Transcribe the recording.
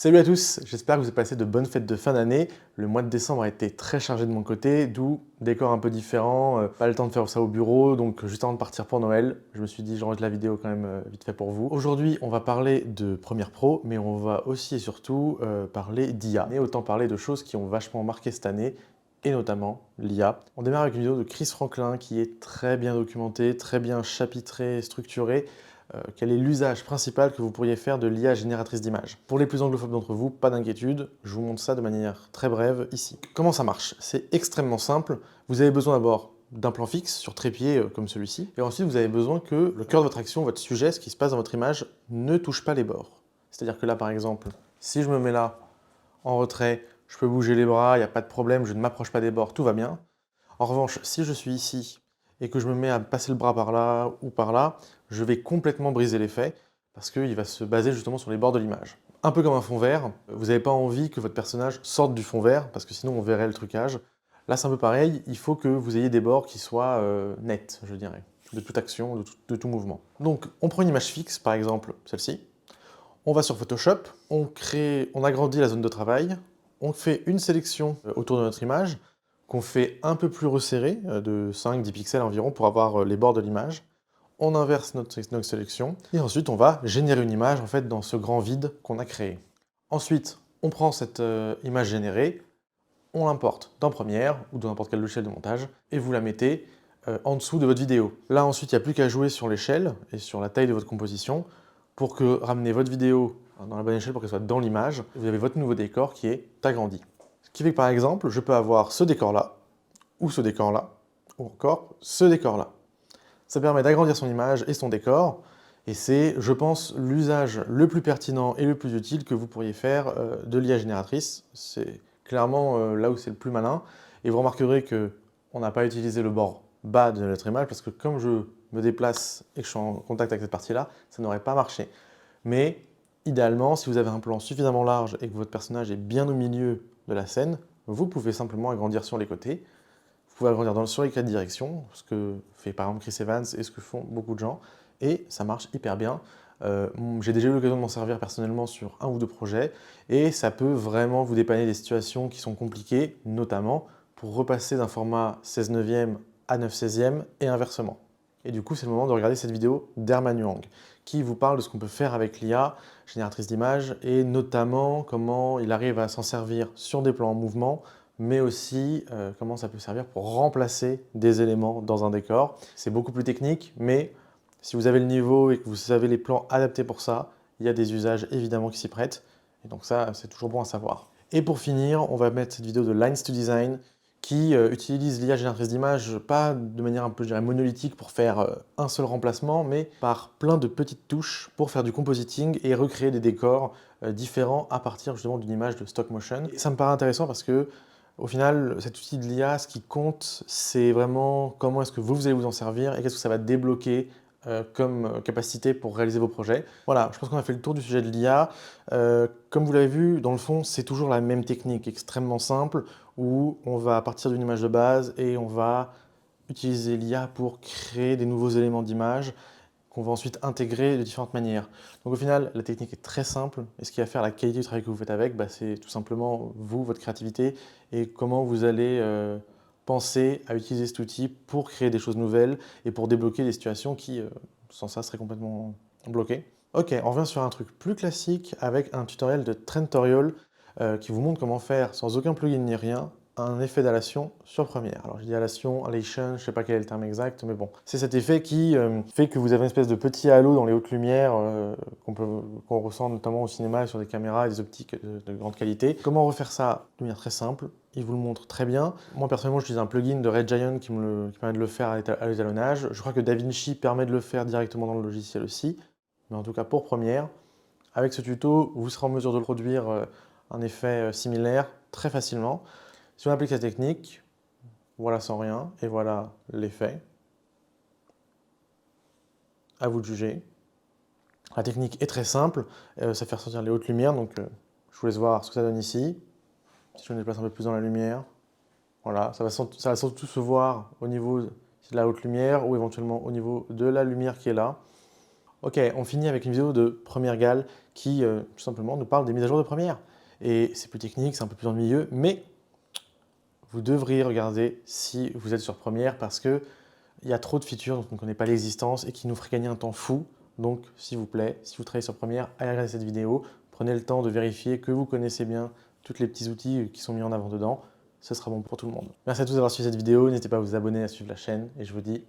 Salut à tous, j'espère que vous avez passé de bonnes fêtes de fin d'année. Le mois de décembre a été très chargé de mon côté, d'où décor un peu différent, pas le temps de faire ça au bureau, donc juste avant de partir pour Noël, je me suis dit j'enregistre la vidéo quand même vite fait pour vous. Aujourd'hui, on va parler de Premiere Pro, mais on va aussi et surtout parler d'IA. Et autant parler de choses qui ont vachement marqué cette année, et notamment l'IA. On démarre avec une vidéo de Chris Franklin qui est très bien documentée, très bien chapitrée, structurée. Quel est l'usage principal que vous pourriez faire de l'IA génératrice d'images. Pour les plus anglophobes d'entre vous, pas d'inquiétude, je vous montre ça de manière très brève ici. Comment ça marche? C'est extrêmement simple. Vous avez besoin d'abord d'un plan fixe sur trépied comme celui-ci, et ensuite vous avez besoin que le cœur de votre action, votre sujet, ce qui se passe dans votre image, ne touche pas les bords. C'est-à-dire que là, par exemple, si je me mets là, en retrait, je peux bouger les bras, il n'y a pas de problème, je ne m'approche pas des bords, tout va bien. En revanche, si je suis ici et que je me mets à passer le bras par là ou par là, je vais complètement briser l'effet parce qu'il va se baser justement sur les bords de l'image. Un peu comme un fond vert, vous n'avez pas envie que votre personnage sorte du fond vert parce que sinon on verrait le trucage. Là c'est un peu pareil, il faut que vous ayez des bords qui soient nets, je dirais, de toute action, de tout mouvement. Donc on prend une image fixe, par exemple celle-ci, on va sur Photoshop, on agrandit la zone de travail, on fait une sélection autour de notre image, qu'on fait un peu plus resserrée, de 5-10 pixels environ, pour avoir les bords de l'image. On inverse notre sélection, et ensuite on va générer une image en fait dans ce grand vide qu'on a créé. Ensuite, on prend cette image générée, on l'importe dans Premiere ou dans n'importe quel logiciel de montage, et vous la mettez en dessous de votre vidéo. Là ensuite, il n'y a plus qu'à jouer sur l'échelle et sur la taille de votre composition pour que ramener votre vidéo dans la bonne échelle pour qu'elle soit dans l'image. Vous avez votre nouveau décor qui est agrandi. Ce qui fait que par exemple, je peux avoir ce décor-là, ou ce décor-là, ou encore ce décor-là. Ça permet d'agrandir son image et son décor, et c'est, je pense, l'usage le plus pertinent et le plus utile que vous pourriez faire de l'IA génératrice. C'est clairement là où c'est le plus malin, et vous remarquerez qu'on n'a pas utilisé le bord bas de notre image, parce que comme je me déplace et que je suis en contact avec cette partie-là, ça n'aurait pas marché. Mais idéalement, si vous avez un plan suffisamment large et que votre personnage est bien au milieu de la scène, vous pouvez simplement agrandir sur les côtés. Vous pouvez agrandir sur les quatre directions, ce que fait par exemple Chris Evans et ce que font beaucoup de gens, et ça marche hyper bien. J'ai déjà eu l'occasion de m'en servir personnellement sur un ou deux projets, et ça peut vraiment vous dépanner des situations qui sont compliquées, notamment pour repasser d'un format 16 neuvième à 9 16e et inversement. Et du coup, c'est le moment de regarder cette vidéo d'Herman Huang, qui vous parle de ce qu'on peut faire avec l'IA, génératrice d'images, et notamment comment il arrive à s'en servir sur des plans en mouvement, mais aussi comment ça peut servir pour remplacer des éléments dans un décor. C'est beaucoup plus technique, mais si vous avez le niveau et que vous avez les plans adaptés pour ça, il y a des usages évidemment qui s'y prêtent, et donc ça, c'est toujours bon à savoir. Et pour finir, on va mettre cette vidéo de Lines to Design, qui utilise l'IA génératrice d'images, pas de manière un peu, je dirais, monolithique pour faire un seul remplacement, mais par plein de petites touches pour faire du compositing et recréer des décors différents à partir justement d'une image de stop motion. Et ça me paraît intéressant parce que au final, cet outil de l'IA, ce qui compte, c'est vraiment comment est-ce que vous allez vous en servir et qu'est-ce que ça va débloquer comme capacité pour réaliser vos projets. Voilà, je pense qu'on a fait le tour du sujet de l'IA. Comme vous l'avez vu, dans le fond, c'est toujours la même technique extrêmement simple où on va partir d'une image de base et on va utiliser l'IA pour créer des nouveaux éléments d'image qu'on va ensuite intégrer de différentes manières. Donc au final, la technique est très simple, et ce qui va faire la qualité du travail que vous faites avec, c'est tout simplement vous, votre créativité, et comment vous allez penser à utiliser cet outil pour créer des choses nouvelles et pour débloquer des situations qui, sans ça, seraient complètement bloquées. Ok, on revient sur un truc plus classique avec un tutoriel de Trentorial qui vous montre comment faire, sans aucun plugin ni rien, un effet d'halation sur Premiere. Alors je dis halation, halation, je ne sais pas quel est le terme exact, mais bon. C'est cet effet qui fait que vous avez une espèce de petit halo dans les hautes lumières qu'on ressent notamment au cinéma sur des caméras et des optiques de grande qualité. Comment refaire ça de manière très simple? Il vous le montre très bien. Moi personnellement, j'utilise un plugin de Red Giant qui permet de le faire à l'étalonnage. Je crois que DaVinci permet de le faire directement dans le logiciel aussi. Mais en tout cas pour Premiere, avec ce tuto, vous serez en mesure de produire un effet similaire très facilement. Si on applique la technique, voilà sans rien, et voilà l'effet. À vous de juger. La technique est très simple, ça fait ressortir les hautes lumières, donc je vous laisse voir ce que ça donne ici. Si je me déplace un peu plus dans la lumière, voilà, ça va surtout se voir au niveau de la haute lumière ou éventuellement au niveau de la lumière qui est là. Ok, on finit avec une vidéo de Première Gal qui, tout simplement, nous parle des mises à jour de Première. Et c'est plus technique, c'est un peu plus ennuyeux, mais vous devriez regarder si vous êtes sur Première parce qu'il y a trop de features dont on ne connaît pas l'existence et qui nous feraient gagner un temps fou. Donc, s'il vous plaît, si vous travaillez sur Première, allez regarder cette vidéo. Prenez le temps de vérifier que vous connaissez bien tous les petits outils qui sont mis en avant dedans. Ce sera bon pour tout le monde. Merci à tous d'avoir suivi cette vidéo. N'hésitez pas à vous abonner, à suivre la chaîne et je vous dis